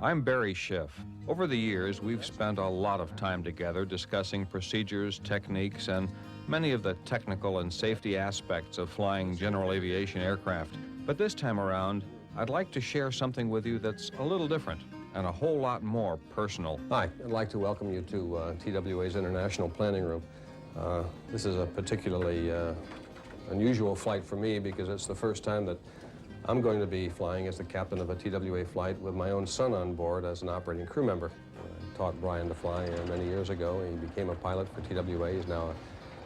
I'm Barry Schiff. Over the years, we've spent a lot of time together discussing procedures, techniques, and many of the technical and safety aspects of flying general aviation aircraft. But this time around, I'd like to share something with you that's a little different and a whole lot more personal. Hi, I'd like to welcome you to TWA's International Planning Room. This is a particularly unusual flight for me because it's the first time that I'm going to be flying as the captain of a TWA flight with my own son on board as an operating crew member. I taught Brian to fly many years ago. He became a pilot for TWA. He's now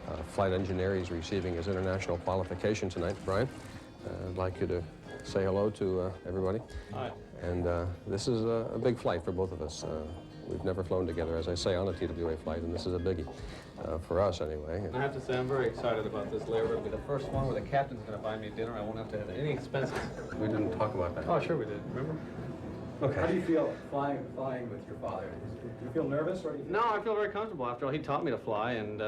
a flight engineer. He's receiving his international qualification tonight. Brian, I'd like you to say hello to everybody. Hi. And this is a big flight for both of us. We've never flown together, as I say, on a TWA flight, and this is a biggie, for us anyway. I have to say, I'm very excited about this layover. It'll be the first one where the captain's going to buy me dinner. I won't have to have any expenses. We didn't talk about that. Oh, sure we did. Remember? Okay. How do you feel flying with your father? Do you feel nervous, or do you feel... No, I feel very comfortable. After all, he taught me to fly, and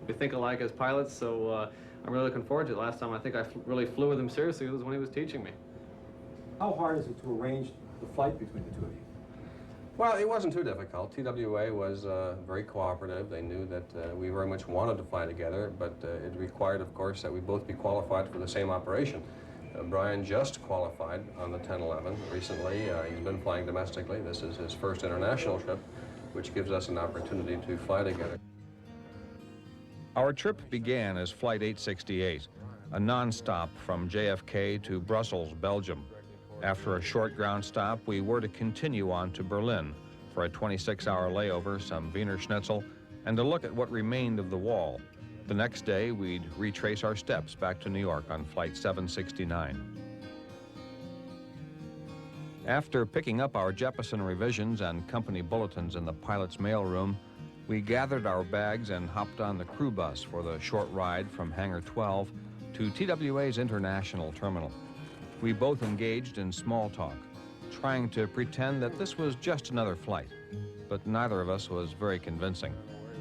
we think alike as pilots, so I'm really looking forward to it. Last time I think I really flew with him seriously was when he was teaching me. How hard is it to arrange the flight between the two of you? Well, it wasn't too difficult. TWA was very cooperative. They knew that we very much wanted to fly together, but it required, of course, that we both be qualified for the same operation. Brian just qualified on the 1011 recently. He's been flying domestically. This is his first international trip, which gives us an opportunity to fly together. Our trip began as Flight 868, a non-stop from JFK to Brussels, Belgium. After a short ground stop, we were to continue on to Berlin for a 26-hour layover, some Wiener Schnitzel, and to look at what remained of the wall. The next day, we'd retrace our steps back to New York on Flight 769. After picking up our Jeppesen revisions and company bulletins in the pilot's mailroom, we gathered our bags and hopped on the crew bus for the short ride from Hangar 12 to TWA's International Terminal. We both engaged in small talk, trying to pretend that this was just another flight, but neither of us was very convincing.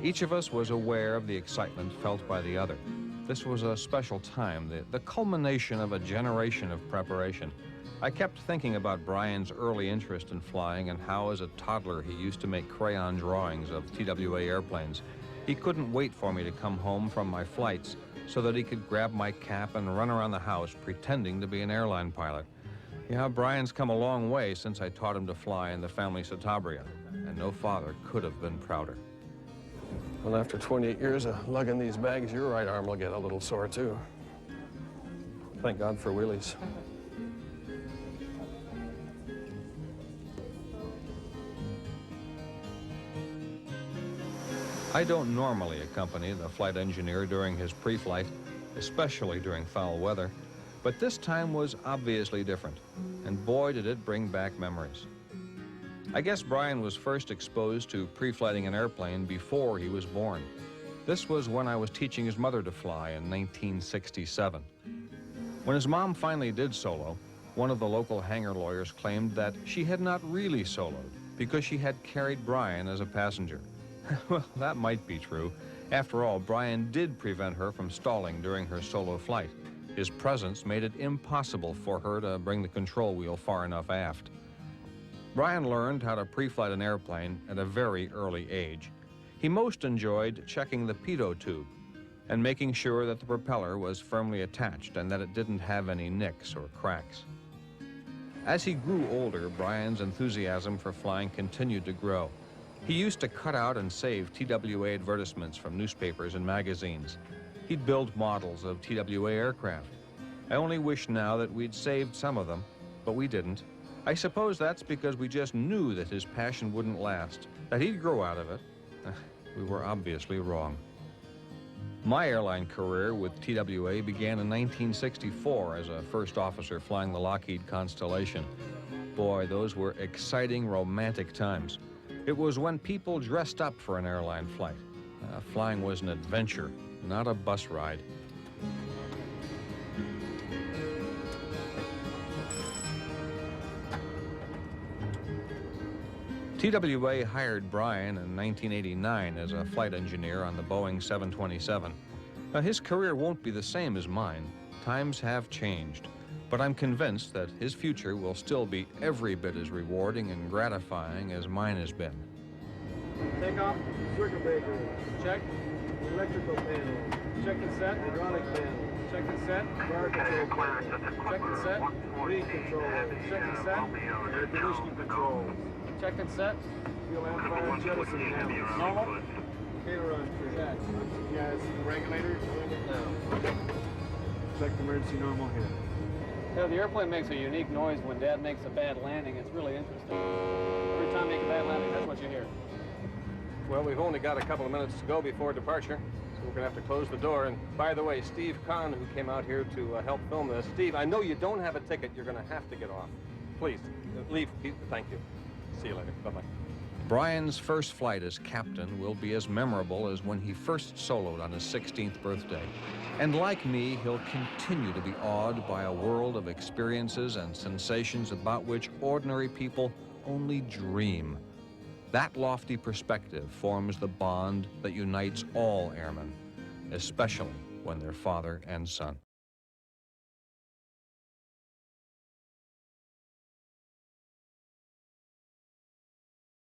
Each of us was aware of the excitement felt by the other. This was a special time, the culmination of a generation of preparation. I kept thinking about Brian's early interest in flying and how, as a toddler, he used to make crayon drawings of TWA airplanes. He couldn't wait for me to come home from my flights so that he could grab my cap and run around the house pretending to be an airline pilot. Yeah, Brian's come a long way since I taught him to fly in the family Citabria, and no father could have been prouder. Well, after 28 years of lugging these bags, your right arm will get a little sore, too. Thank God for wheelies. I don't normally accompany the flight engineer during his pre-flight, especially during foul weather, but this time was obviously different, and boy did it bring back memories. I guess Brian was first exposed to pre-flighting an airplane before he was born. This was when I was teaching his mother to fly in 1967. When his mom finally did solo, one of the local hangar lawyers claimed that she had not really soloed because she had carried Brian as a passenger. Well, that might be true. After all, Brian did prevent her from stalling during her solo flight. His presence made it impossible for her to bring the control wheel far enough aft. Brian learned how to pre-flight an airplane at a very early age. He most enjoyed checking the pitot tube and making sure that the propeller was firmly attached and that it didn't have any nicks or cracks. As he grew older, Brian's enthusiasm for flying continued to grow. He used to cut out and save TWA advertisements from newspapers and magazines. He'd build models of TWA aircraft. I only wish now that we'd saved some of them, but we didn't. I suppose that's because we just knew that his passion wouldn't last, that he'd grow out of it. We were obviously wrong. My airline career with TWA began in 1964 as a first officer flying the Lockheed Constellation. Boy, those were exciting, romantic times. It was when people dressed up for an airline flight. Flying was an adventure, not a bus ride. TWA hired Brian in 1989 as a flight engineer on the Boeing 727. His career won't be the same as mine. Times have changed. But I'm convinced that his future will still be every bit as rewarding and gratifying as mine has been. Take off. Circuit breaker. Check. Electrical panel. Check and set. Hydraulic panel. Check and set. Fire control panel. Check and set. Lead control. Check and set. Air conditioning control. Check and set. Fuel amplifier jettison panels. Normal. Aileron check. Yes. Regulator. No. Check emergency normal here. Yeah, the airplane makes a unique noise when Dad makes a bad landing. It's really interesting. Every time you make a bad landing, that's what you hear. Well, we've only got a couple of minutes to go before departure, so we're going to have to close the door. And by the way, Steve Kahn, who came out here to help film this. Steve, I know you don't have a ticket. You're going to have to get off. Please, leave. Thank you. See you later. Bye-bye. Brian's first flight as captain will be as memorable as when he first soloed on his 16th birthday. And like me, he'll continue to be awed by a world of experiences and sensations about which ordinary people only dream. That lofty perspective forms the bond that unites all airmen, especially when they're father and son.